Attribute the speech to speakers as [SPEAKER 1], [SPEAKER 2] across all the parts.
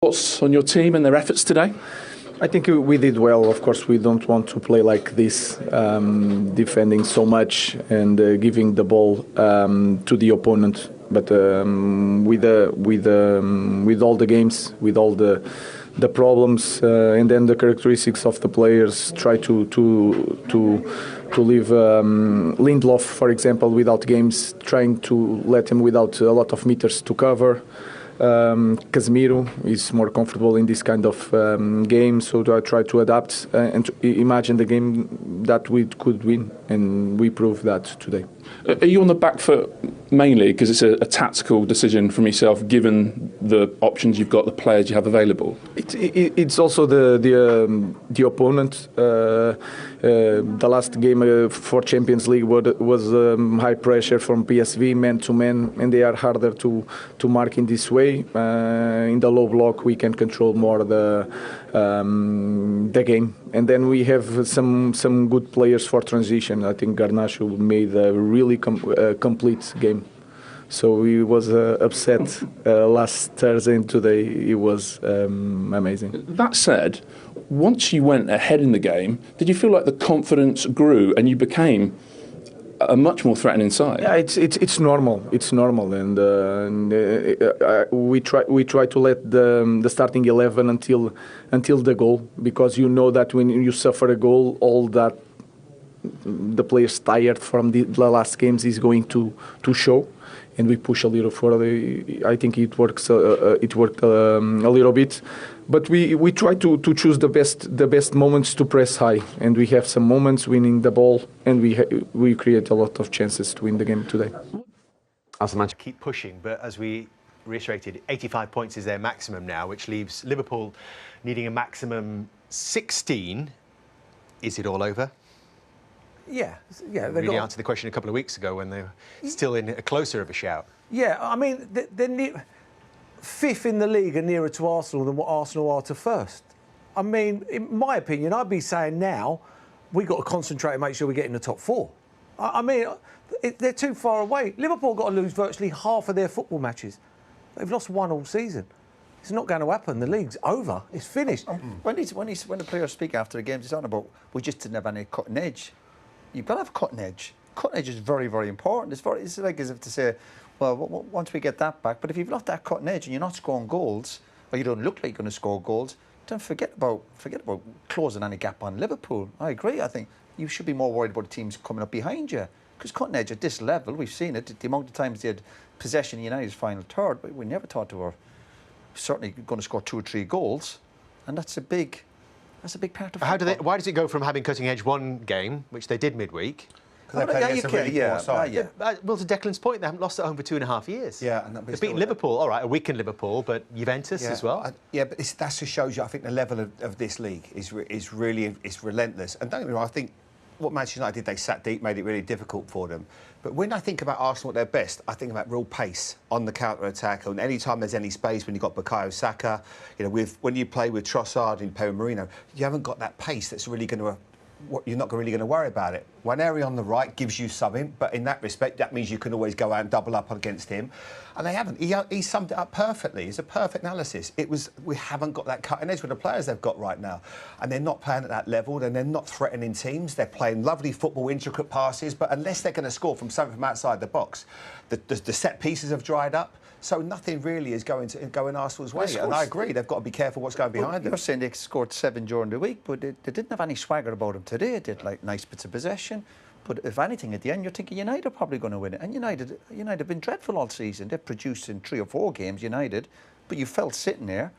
[SPEAKER 1] Thoughts on your team and their efforts today?
[SPEAKER 2] I think we did well. Of course, we don't want to play like this, defending so much and giving the ball to the opponent. But with all the games, with all the problems, and then the characteristics of the players, try to leave Lindelof, for example, without games, trying to let him without a lot of meters to cover. Casemiro is more comfortable in this kind of game, so I try to adapt and to imagine the game that we could win, and we proved that today.
[SPEAKER 1] Are you on the back foot mainly because it's a tactical decision from yourself, given the options you've got, the players you have available?
[SPEAKER 2] It's also the opponent. The last game for Champions League was high pressure from PSV, man to man, and they are harder to mark in this way. In the low block, we can control more the game, and then we have some good players for transition. I think Garnacho made a really complete game. So he was upset last Thursday, and today he was amazing.
[SPEAKER 1] That said, once you went ahead in the game, did you feel like the confidence grew and you became a much more threatening side?
[SPEAKER 2] Yeah, it's normal. It's normal, and we try to let the starting 11 until the goal, because you know that when you suffer a goal, all that the players tired from the last games is going to show, and we push a little further. I think it works. It worked a little bit, but we try to choose the best moments to press high, and we have some moments winning the ball, and we create a lot of chances to win the game today.
[SPEAKER 3] As a match, keep pushing, but as we reiterated, 85 points is their maximum now, which leaves Liverpool needing a maximum 16. Is it all over?
[SPEAKER 4] Yeah.
[SPEAKER 3] Really answered the question a couple of weeks ago when they were still in a closer of a shout.
[SPEAKER 4] Yeah, I mean, they're fifth in the league and nearer to Arsenal than what Arsenal are to first. I mean, in my opinion, I'd be saying now we've got to concentrate and make sure we get in the top four. I mean, they're too far away. Liverpool got to lose virtually half of their football matches. They've lost one all season. It's not going to happen. The league's over. It's finished.
[SPEAKER 5] When the players speak after the games, he's talking about we just didn't have any cutting edge. You've got to have cutting edge. Cutting edge is very, very important. It's like as if to say, well, once we get that back, but if you've lost that cutting edge and you're not scoring goals, or you don't look like you're going to score goals, then forget about closing any gap on Liverpool. I agree. I think you should be more worried about the teams coming up behind you, because cutting edge at this level, we've seen it. The amount of times they had possession in United's final third, but we never thought they were certainly going to score 2 or 3 goals, and that's a big part of football.
[SPEAKER 3] Why does it go from having cutting edge one game, which they did midweek?
[SPEAKER 5] Because they played against a really poor side.
[SPEAKER 3] Well, to Declan's point, they haven't lost at home for 2.5 years.
[SPEAKER 5] Yeah, and
[SPEAKER 3] they've beaten Liverpool, all right, a weakened Liverpool, but Juventus as well.
[SPEAKER 5] But that just shows you, I think, the level of this league is really relentless. And don't get me wrong, I think what Manchester United did, they sat deep, made it really difficult for them. But when I think about Arsenal at their best, I think about real pace on the counter-attack. And any time there's any space, when you've got Bukayo Saka, when you play with Trossard and Pedro Marino, you haven't got that pace that's really going to... You're not really going to worry about it. One area on the right gives you something, but in that respect, that means you can always go out and double up against him. And they haven't. He summed it up perfectly. It's a perfect analysis. We haven't got that cutting edge with the players they've got right now. And they're not playing at that level, and they're not threatening teams. They're playing lovely football, intricate passes, but unless they're going to score from something from outside the box, the set pieces have dried up. So nothing really is going in Arsenal's way. And I agree, they've got to be careful what's going behind them. You're saying they scored 7 during the week, but they didn't have any swagger about them today. They did like nice bits of possession. But if anything, at the end, you're thinking United are probably going to win it. And United have been dreadful all season. They've produced in 3 or 4 games, United, but you felt sitting there.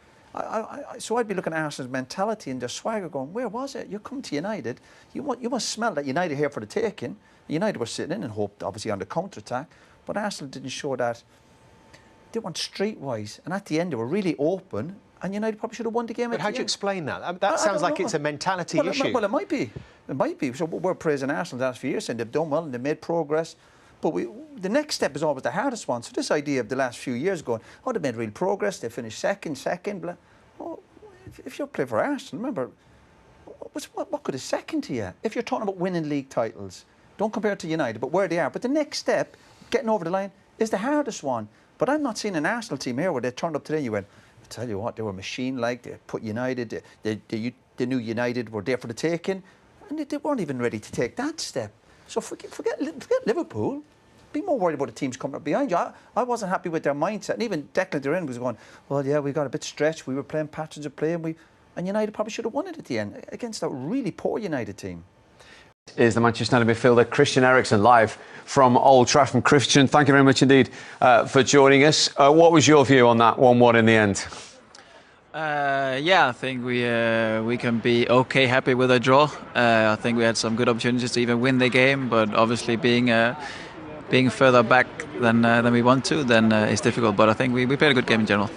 [SPEAKER 5] So I'd be looking at Arsenal's mentality and their swagger going, where was it? You're coming to United. You must smell that United here for the taking. United were sitting in and hoped, obviously, on the counter-attack. But Arsenal didn't show that. They went streetwise, and at the end they were really open, and United probably should have won the game.
[SPEAKER 3] But how do you explain that? That sounds like it's a mentality issue.
[SPEAKER 5] Well, it might be. It might be. So we're praising Arsenal the last few years, and they've done well and they've made progress. But the next step is always the hardest one. So this idea of the last few years going, oh, they've made real progress, they finished second, blah. Well, if you're playing for Arsenal, remember, what could a second to you? If you're talking about winning league titles, don't compare it to United, but where they are. But the next step, getting over the line, is the hardest one. But I'm not seeing an Arsenal team here where they turned up today and you went,
[SPEAKER 6] tell you what, they were machine-like. They put United. They knew United were there for the taking, and they weren't even ready to take that step. So forget Liverpool. Be more worried about the teams coming up behind you. I wasn't happy with their mindset, and even Declan Rice was going, well, yeah, we got a bit stretched. We were playing patterns of play, and United probably should have won it at the end against a really poor United team.
[SPEAKER 7] Is the Manchester United midfielder Christian Eriksen live from Old Trafford. Christian, thank you very much indeed for joining us. What was your view on that 1-1 in the end?
[SPEAKER 8] Yeah, I think we can be okay happy with a draw. I think we had some good opportunities to even win the game, but obviously being further back than we want to, then it's difficult. But I think we played a good game in general.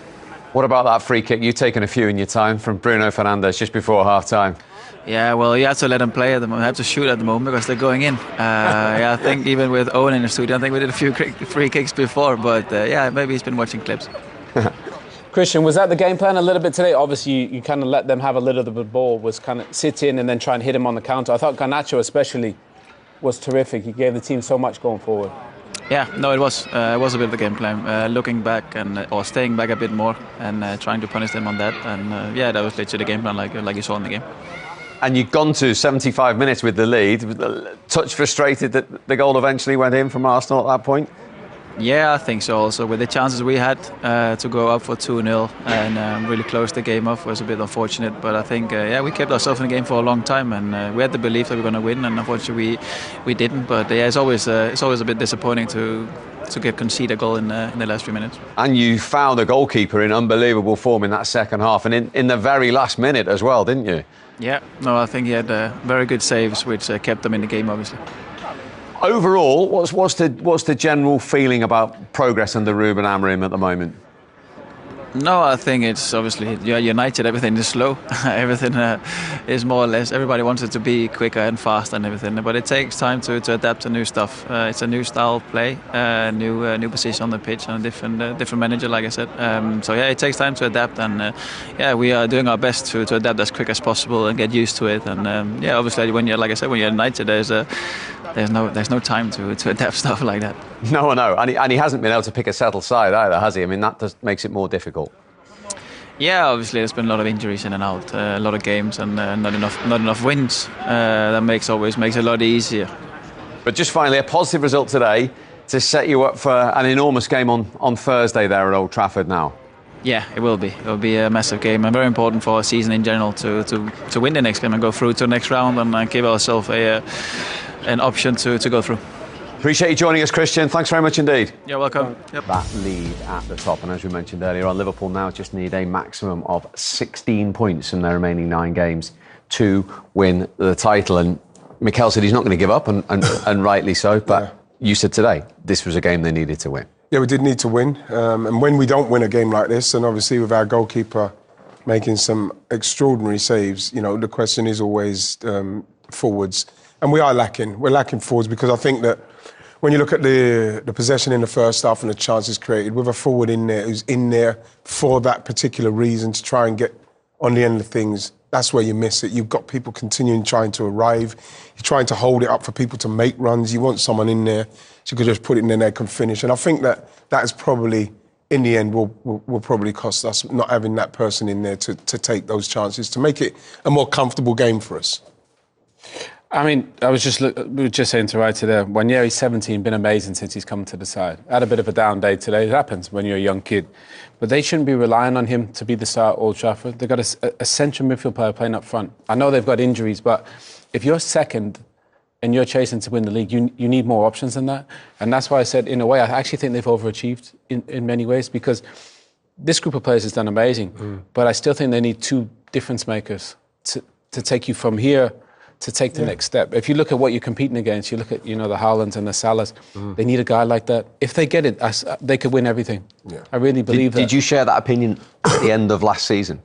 [SPEAKER 7] What about that free kick? You've taken a few in your time from Bruno Fernandes just before half-time.
[SPEAKER 8] Yeah, well, you have to let them play at the moment. You have to shoot at the moment because they're going in. Yeah, I think even with Owen in the studio, I think we did a few free kicks before. But yeah, maybe he's been watching clips.
[SPEAKER 9] Christian, was that the game plan a little bit today? Obviously, you kind of let them have a little bit of the ball, was kind of sit in and then try and hit him on the counter. I thought Garnacho especially was terrific. He gave the team so much going forward.
[SPEAKER 8] Yeah, no, it was a bit of the game plan, looking back or staying back a bit more and trying to punish them on that. And yeah, that was literally the game plan, like you saw in the game.
[SPEAKER 7] And you'd gone to 75 minutes with the lead. Touch frustrated that the goal eventually went in from Arsenal at that point?
[SPEAKER 8] Yeah, I think so also. With the chances we had to go up for 2-0 and really close the game off was a bit unfortunate. But I think, yeah, we kept ourselves in the game for a long time and we had the belief that we were going to win, and unfortunately we didn't. But yeah, it's always a bit disappointing to concede a goal in the last few minutes. And
[SPEAKER 7] you found a goalkeeper in unbelievable form in that second half and in the very last minute as well, didn't you?
[SPEAKER 8] Yeah, no, I think he had very good saves, which kept them in the game, obviously.
[SPEAKER 7] Overall, what's the general feeling about progress under Ruben Amorim at the moment?
[SPEAKER 8] No, I think it's obviously United. Everything is slow. Everything is more or less. Everybody wants it to be quicker and fast and everything, but it takes time to adapt to new stuff. It's a new style of play, new position on the pitch, and a different manager, like I said. So yeah, it takes time to adapt, and yeah, we are doing our best to adapt as quick as possible and get used to it. And yeah, obviously, when you're United, there's no time to adapt stuff like that.
[SPEAKER 7] No, and he hasn't been able to pick a settled side either, has he? I mean, that makes it more difficult.
[SPEAKER 8] Yeah, obviously there's been a lot of injuries in and out, a lot of games, and not enough wins. That makes it a lot easier.
[SPEAKER 7] But just finally, a positive result today to set you up for an enormous game on Thursday there at Old Trafford now.
[SPEAKER 8] Yeah, it will be. It will be a massive game and very important for our season in general to win the next game and go through to the next round and give ourselves an option to go through.
[SPEAKER 7] Appreciate you joining us, Christian. Thanks very much indeed.
[SPEAKER 8] You're welcome. Yep.
[SPEAKER 7] That lead at the top, and as we mentioned earlier on, Liverpool now just need a maximum of 16 points in their remaining 9 games to win the title. And Mikel said he's not going to give up, and rightly so. But you said today this was a game they needed to win.
[SPEAKER 10] Yeah, we did need to win. And when we don't win a game like this, and obviously with our goalkeeper making some extraordinary saves, the question is always forwards. And we are lacking. We're lacking forwards because I think that when you look at the possession in the first half and the chances created, with a forward in there who's in there for that particular reason to try and get on the end of things, that's where you miss it. You've got people continuing trying to arrive. You're trying to hold it up for people to make runs. You want someone in there so you could just put it in there and they can finish. And I think that is probably, in the end, will probably cost us not having that person in there to take those chances, to make it a more comfortable game for us.
[SPEAKER 9] I mean, we were just saying to Ryder there, Wanyeri's 17, been amazing since he's come to the side. Had a bit of a down day today. It happens when you're a young kid. But they shouldn't be relying on him to be the star at Old Trafford. They've got a central midfield player playing up front. I know they've got injuries, but if you're second and you're chasing to win the league, you need more options than that. And that's why I said, in a way, I actually think they've overachieved in many ways, because this group of players has done amazing. But I still think they need 2 difference makers to take you from here to take the next step. If you look at what you're competing against, you look at, the Haalands and the Salahs, they need a guy like that. If they get it, they could win everything. Yeah. I really believe that.
[SPEAKER 7] Did you share that opinion at the end of last season?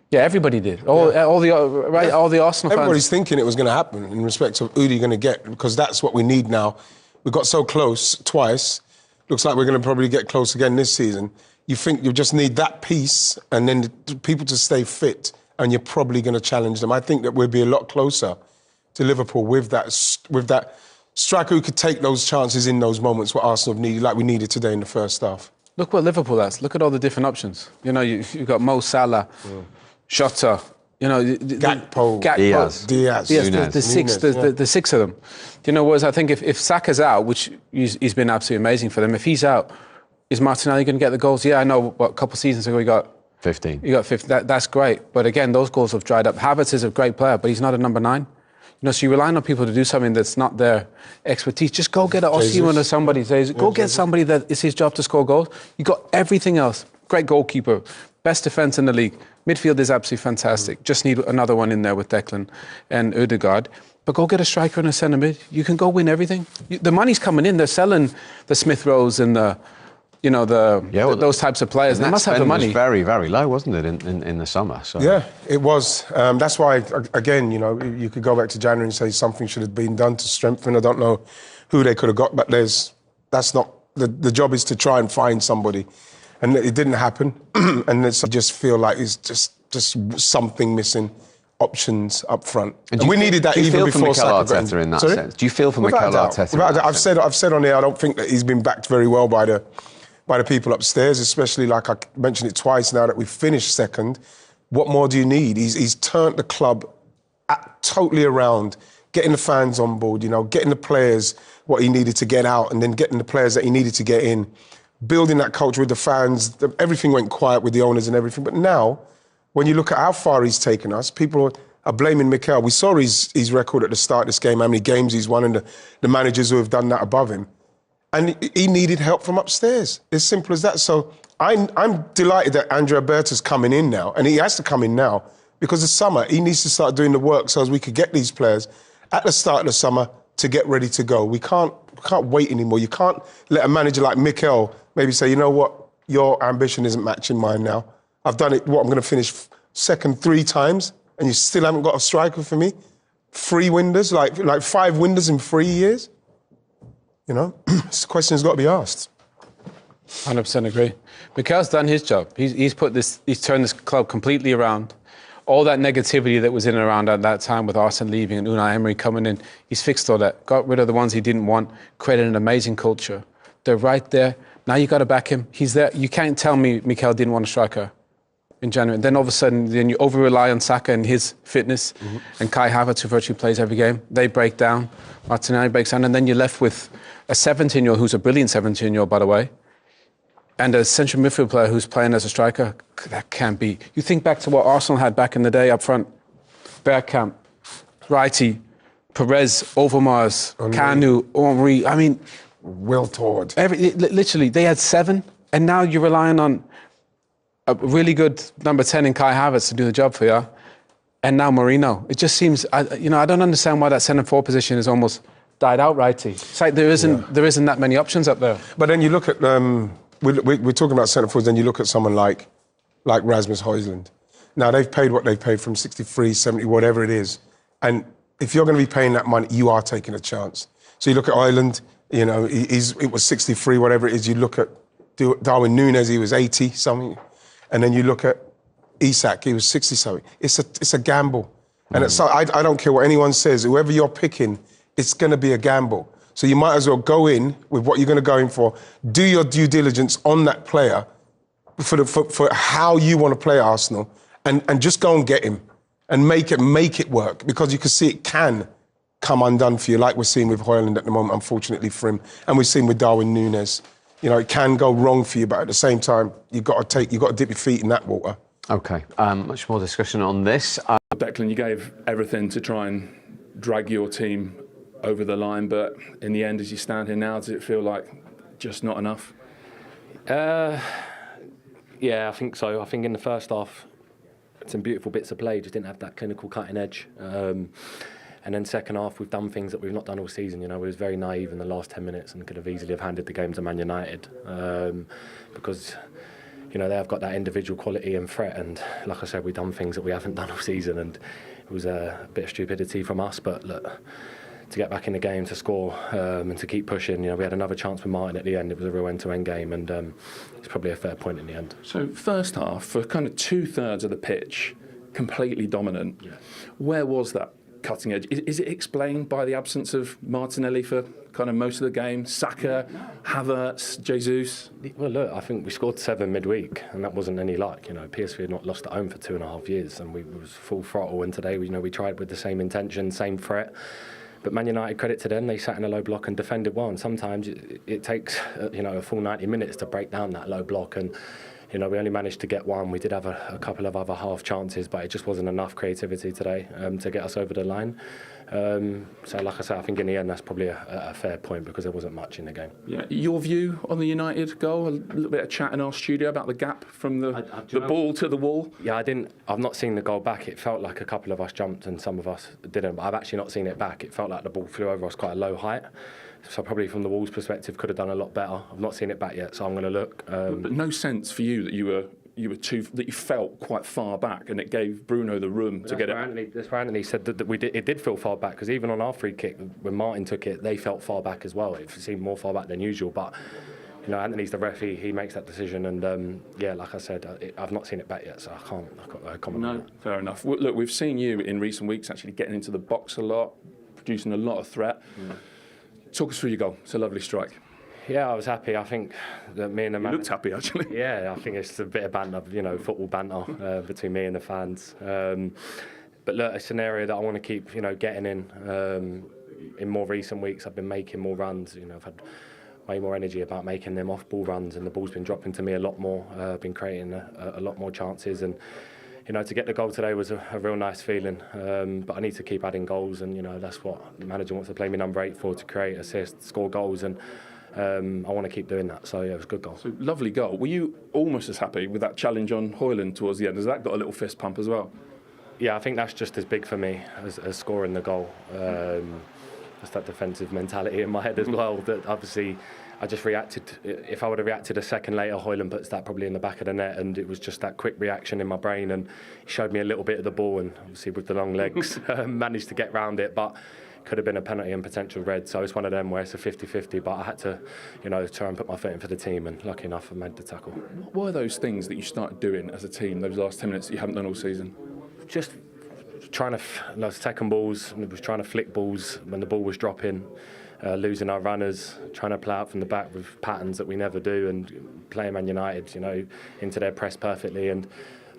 [SPEAKER 9] Yeah, everybody did. All the Arsenal fans.
[SPEAKER 10] Everybody's thinking it was going to happen in respect of who they're going to get, because that's what we need now. We got so close twice. Looks like we're going to probably get close again this season. You think you just need that piece and then the people to stay fit, and you're probably going to challenge them. I think that we'll be a lot closer to Liverpool with that striker who could take those chances in those moments what Arsenal have needed, like we needed today in the first half.
[SPEAKER 9] Look what Liverpool has. Look at all the different options. You know, you've got Mo Salah, Jota, you know,
[SPEAKER 10] Gakpo,
[SPEAKER 9] Diaz. The six of them. You know, whereas I think if Saka's out, which he's been absolutely amazing for them, if he's out, is Martinelli going to get the goals? Yeah, I know. What, a couple of seasons ago he got
[SPEAKER 7] 15.
[SPEAKER 9] You got 15. That's great. But again, those goals have dried up. Havertz is a great player, but he's not a number 9. You know, so you're relying on people to do something that's not their expertidise. Just go get an Osimhen or somebody. Go get somebody that it's his job to score goals. You got everything else. Great goalkeeper, best defence in the league. Midfield is absolutely fantastic. Just need another one in there with Declan and Ødegaard. But go get a striker and a centre mid. You can go win everything. The money's coming in. They're selling the Smith Rowes and the, you know, those types of players. They must have the money.
[SPEAKER 7] Was very, very low, wasn't it, in the summer? So.
[SPEAKER 10] Yeah, it was. That's why, again, you know, you could go back to January and say something should have been done to strengthen. I don't know who they could have got, but that's not the job is to try and find somebody, and it didn't happen. And I just feel like it's just something missing. Options up front, and we needed that even before
[SPEAKER 7] Mikel Arteta in that sense. Do you feel for Mikel Arteta?
[SPEAKER 10] I've said on here, I don't think that he's been backed very well by the people upstairs, especially like I mentioned it twice now that we've finished second. What more do you need? He's turned the club totally around, getting the fans on board, you know, getting the players what he needed to get out, and then getting the players that he needed to get in, building that culture with the fans. Everything went quiet with the owners and everything, but now, when you look at how far he's taken us, people are blaming Mikel. We saw his record at the start of this game, how many games he's won, and the managers who have done that above him. And he needed help from upstairs. As simple as that. So I'm delighted that Andrea Berta's coming in now, and he has to come in now, because the summer, he needs to start doing the work so as we could get these players at the start of the summer to get ready to go. We can't wait anymore. You can't let a manager like Mikel maybe say, you know what, your ambition isn't matching mine now. I've done it, I'm going to finish second 3 times, and you still haven't got a striker for me? 3 winders, like 5 winders in 3 years? You know, this question's got to be asked.
[SPEAKER 9] 100% agree. Mikel's done his job. He's turned this club completely around. All that negativity that was in and around at that time with Arsene leaving and Unai Emery coming in, he's fixed all that, got rid of the ones he didn't want, created an amazing culture. They're right there. Now you got to back him. He's there. You can't tell me Mikel didn't want a striker in January. And then all of a sudden, then you over-rely on Saka and his fitness, and Kai Havertz, who virtually plays every game. They break down. Martinelli breaks down. And then you're left with a 17-year-old, who's a brilliant 17-year-old, by the way, and a central midfield player who's playing as a striker. That can't be. You think back to what Arsenal had back in the day up front. Bergkamp, Wrighty, Perez, Overmars, Kanu, Henry. I mean...
[SPEAKER 10] Wiltord.
[SPEAKER 9] Literally, they had 7, and now you're relying on a really good number 10 in Kai Havertz to do the job for you, and now Marino. It just seems, I don't understand why that centre-forward position is almost died out, righty. It's like there isn't that many options up there.
[SPEAKER 10] But then you look at, we're talking about centre-forwards, then you look at someone like Rasmus Højlund. Now, they've paid what they've paid from 63, 70, whatever it is. And if you're going to be paying that money, you are taking a chance. So you look at Højlund, you know, it was 63, whatever it is. You look at Darwin Núñez, he was 80-something. And then you look at Isak, he was 60-something. It's a gamble. And I don't care what anyone says, whoever you're picking, it's going to be a gamble. So you might as well go in with what you're going to go in for, do your due diligence on that player for how you want to play Arsenal, and just go and get him and make it work, because you can see it can come undone for you, like we're seeing with Højlund at the moment, unfortunately for him, and we've seen with Darwin Núñez. You know, it can go wrong for you, but at the same time, you've got to dip your feet in that water.
[SPEAKER 7] OK, much more discussion on this.
[SPEAKER 1] Declan, you gave everything to try and drag your team over the line, but in the end, as you stand here now, does it feel like just not enough?
[SPEAKER 11] Yeah, I think so. I think in the first half, some beautiful bits of play, just didn't have that clinical cutting edge. And then second half, we've done things that we've not done all season. You know, we was very naive in the last 10 minutes and could have easily have handed the game to Man United, because, you know, they have got that individual quality and threat. And like I said, we've done things that we haven't done all season, and it was a bit of stupidity from us. But look, to get back in the game, to score, and to keep pushing. You know, we had another chance with Martin at the end. It was a real end-to-end game, and it's probably a fair point in the end.
[SPEAKER 1] So first half, for kind of 2/3 of the pitch, completely dominant. Yeah. Where was that cutting edge. Is it explained by the absence of Martinelli for kind of most of the game? Saka, Havertz, Jesus?
[SPEAKER 11] Well, look, I think we scored 7 midweek, and that wasn't any luck. You know, PSV had not lost at home for 2.5 years, and we was full throttle. And today, we tried with the same intention, same threat. But Man United, credit to them, they sat in a low block and defended well. And sometimes it takes a full 90 minutes to break down that low block. And we only managed to get one. We did have a couple of other half chances, but it just wasn't enough creativity today to get us over the line. So, like I said, I think in the end that's probably a fair point because there wasn't much in the game.
[SPEAKER 1] Yeah. Your view on the United goal? A little bit of chat in our studio about the gap from the ball to the wall.
[SPEAKER 11] Yeah, I've not seen the goal back. It felt like a couple of us jumped and some of us didn't. But I've actually not seen it back. It felt like the ball flew over us quite a low height. So probably from the Wolves' perspective, could have done a lot better. I've not seen it back yet, so I'm going to look.
[SPEAKER 1] But no sense for you that that you felt quite far back, and it gave Bruno the room to get it.
[SPEAKER 11] That's why Anthony said that it did feel far back, because even on our free kick, when Martin took it, they felt far back as well. It seemed more far back than usual, but Anthony's the ref. He makes that decision, and like I said, I've not seen it back yet, so I can't comment.
[SPEAKER 1] No, fair enough. Look, we've seen you in recent weeks actually getting into the box a lot, producing a lot of threat. Talk us through your goal. It's a lovely strike.
[SPEAKER 11] Yeah, I was happy. I think that me and the man...
[SPEAKER 1] You looked happy, actually.
[SPEAKER 11] Yeah, I think it's a bit of banter, football banter between me and the fans. But look, it's an area that I want to keep, getting in. In more recent weeks, I've been making more runs. I've had way more energy about making them off-ball runs, and the ball's been dropping to me a lot more. I've been creating a lot more chances, and to get the goal today was a real nice feeling. But I need to keep adding goals, and that's what the manager wants to play me number 8 for, to create, assist, score goals, and I want to keep doing that. So yeah, it was a good goal.
[SPEAKER 1] So lovely goal. Were you almost as happy with that challenge on Højlund towards the end? Has that got a little fist pump as well?
[SPEAKER 11] Yeah, I think that's just as big for me as scoring the goal. Just that defensive mentality in my head as well. That obviously I just reacted. If I would have reacted a second later, Højlund puts that probably in the back of the net, and it was just that quick reaction in my brain, and he showed me a little bit of the ball, and obviously with the long legs managed to get round it, but could have been a penalty and potential red. So it's one of them where it's a 50-50, but I had to try and put my foot in for the team, and lucky enough I made the tackle.
[SPEAKER 1] What were those things that you started doing as a team those last 10 minutes that you haven't done all season?
[SPEAKER 11] Just trying to second balls, was trying to flick balls when the ball was dropping, losing our runners, trying to play out from the back with patterns that we never do, and playing Man United, into their press perfectly. And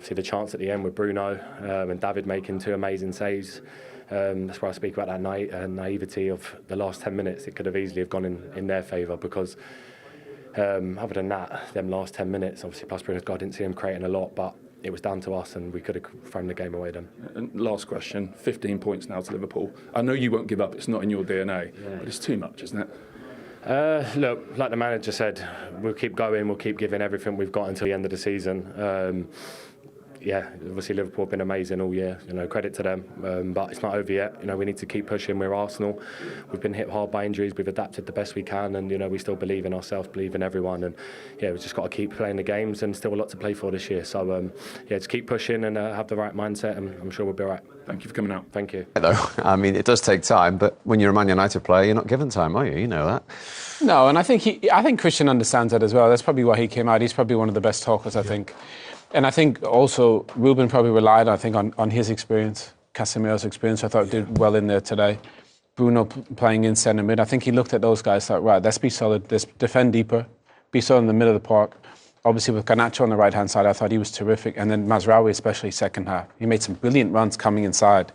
[SPEAKER 11] see the chance at the end with Bruno and David making 2 amazing saves. That's why I speak about that naivety of the last 10 minutes. It could have easily have gone in their favour, because other than that, them last 10 minutes, obviously plus Bruno's goal, I didn't see him creating a lot, but it was down to us, and we could have thrown the game away then.
[SPEAKER 1] And last question, 15 points now to Liverpool. I know you won't give up, it's not in your DNA, but it's too much, isn't it?
[SPEAKER 11] Look, like the manager said, we'll keep going, we'll keep giving everything we've got until the end of the season. Obviously Liverpool have been amazing all year, credit to them, but it's not over yet. We need to keep pushing. We're Arsenal, we've been hit hard by injuries, we've adapted the best we can, and we still believe in ourselves, believe in everyone, and we've just got to keep playing the games, and still a lot to play for this year. So just keep pushing and have the right mindset, and I'm sure we'll be all right.
[SPEAKER 1] Thank you for coming out.
[SPEAKER 11] Thank you.
[SPEAKER 7] Though, I mean, it does take time, but when you're a Man United player, you're not given time, are you? You know that.
[SPEAKER 9] No, and I think Christian understands that as well. That's probably why he came out. He's probably one of the best talkers, I think. And I think also Ruben probably relied, on his experience, Casemiro's experience. I thought did well in there today. Bruno playing in centre mid. I think he looked at those guys, thought, right, let's be solid, let's defend deeper, be solid in the middle of the park. Obviously with Garnacho on the right-hand side, I thought he was terrific. And then Mazraoui, especially second half. He made some brilliant runs coming inside.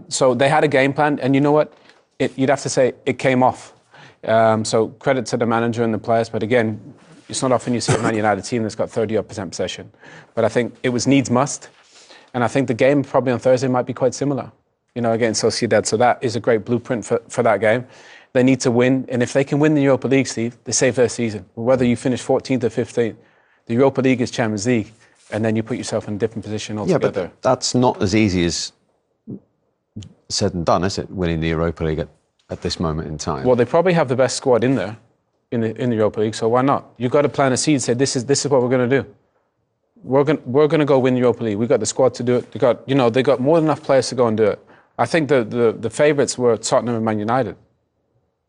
[SPEAKER 9] So they had a game plan, and you know what? You'd have to say it came off. So credit to the manager and the players, but again, it's not often you see a Man United team that's got 30% possession. But I think it was needs must. And I think the game probably on Thursday might be quite similar, against Sociedad. So that is a great blueprint for that game. They need to win. And if they can win the Europa League, Steve, they save their season. Whether you finish 14th or 15th, the Europa League is Champions League. And then you put yourself in a different position altogether.
[SPEAKER 7] Yeah, but that's not as easy as said and done, is it? Winning the Europa League at this moment in time.
[SPEAKER 9] Well, they probably have the best squad in there. In the Europa League, so why not? You've got to plant a seed and say this is what we're going to do. We're going to go win the Europa League. We've got the squad to do it. They got more than enough players to go and do it. I think the favourites were Tottenham and Man United,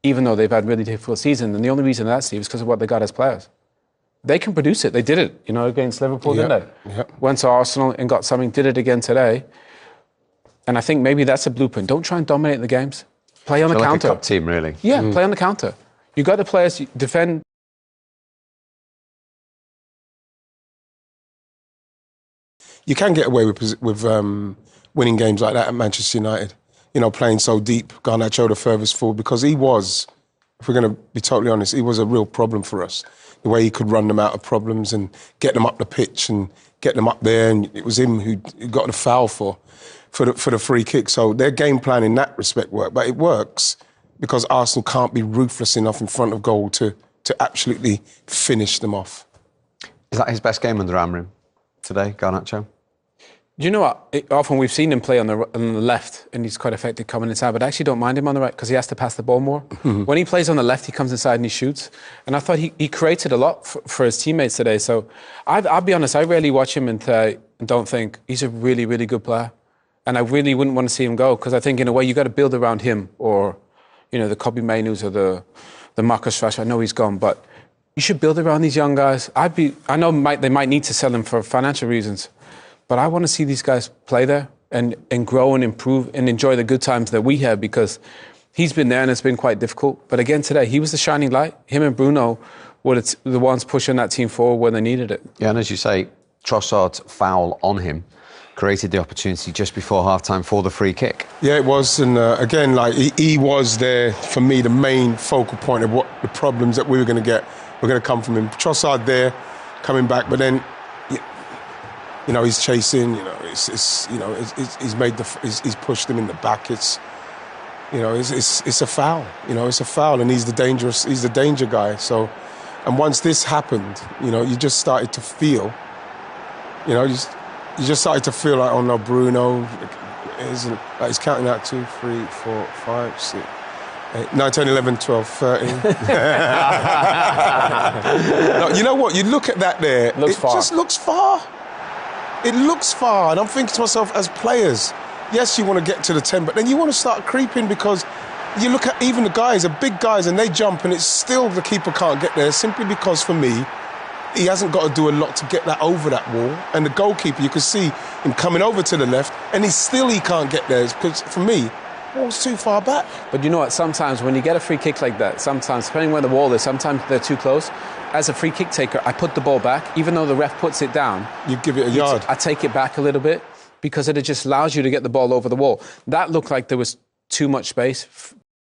[SPEAKER 9] even though they've had really difficult season. And the only reason that, Steve, is because of what they got as players. They can produce it. They did it, against Liverpool, didn't they?
[SPEAKER 10] Yep.
[SPEAKER 9] Went to Arsenal and got something. Did it again today. And I think maybe that's a blueprint. Don't try and dominate the games. Play on the counter.
[SPEAKER 7] Like a cup team, really.
[SPEAKER 9] Yeah, play on the counter. You got the players, defend.
[SPEAKER 10] You can get away with winning games like that at Manchester United. You know, playing so deep, Garnacho the furthest forward, because he was, if we're going to be totally honest, he was a real problem for us. The way he could run them out of problems and get them up the pitch and get them up there, and it was him who got the foul for the free kick. So their game plan in that respect worked, but it works because Arsenal can't be ruthless enough in front of goal to absolutely finish them off.
[SPEAKER 7] Is that his best game under Amorim today, Garnacho?
[SPEAKER 9] Do you know what? Often we've seen him play on the left and he's quite effective coming inside, but I actually don't mind him on the right because he has to pass the ball more. When he plays on the left, he comes inside and he shoots. And I thought he created a lot for his teammates today. So I'll be honest, I rarely watch him and don't think he's a really, really good player. And I really wouldn't want to see him go because I think in a way you got to build around him or, you know, the Kobbie Mainus or the Marcus Rashford. I know he's gone, but you should build around these young guys. I know they might need to sell him for financial reasons. But I want to see these guys play there and grow and improve and enjoy the good times that we have because he's been there and it's been quite difficult. But again, today, he was the shining light. Him and Bruno were the ones pushing that team forward when they needed it.
[SPEAKER 7] Yeah, and as you say, Trossard's foul on him created the opportunity just before half-time for the free kick.
[SPEAKER 10] Yeah, it was. And again, like he was there, for me, the main focal point of what the problems that we were going to get were going to come from him. Trossard there, coming back, but then... You know, he's chasing. You know, he's pushed him in the back. It's a foul. You know, it's a foul, and he's the danger guy. So, and once this happened, you know, you just started to feel. You know, you just started to feel like, oh no, Bruno, he's counting out 2, 3, 4, 5, 6, 8, 9, 10, 11, 12, 13. No, you know what? You look at that there. It just looks far. It looks far, and I'm thinking to myself, as players, yes, you want to get to the 10, but then you want to start creeping because you look at even the guys, the big guys, and they jump, and it's still the keeper can't get there, simply because, for me, he hasn't got to do a lot to get that over that wall. And the goalkeeper, you can see him coming over to the left, and he can't get there, because, for me, the wall's too far back.
[SPEAKER 9] But you know what, sometimes when you get a free kick like that, sometimes, depending where the wall is, sometimes they're too close. As a free kick taker, I put the ball back. Even though the ref puts it down...
[SPEAKER 10] You give it a yard.
[SPEAKER 9] I take it back a little bit because it just allows you to get the ball over the wall. That looked like there was too much space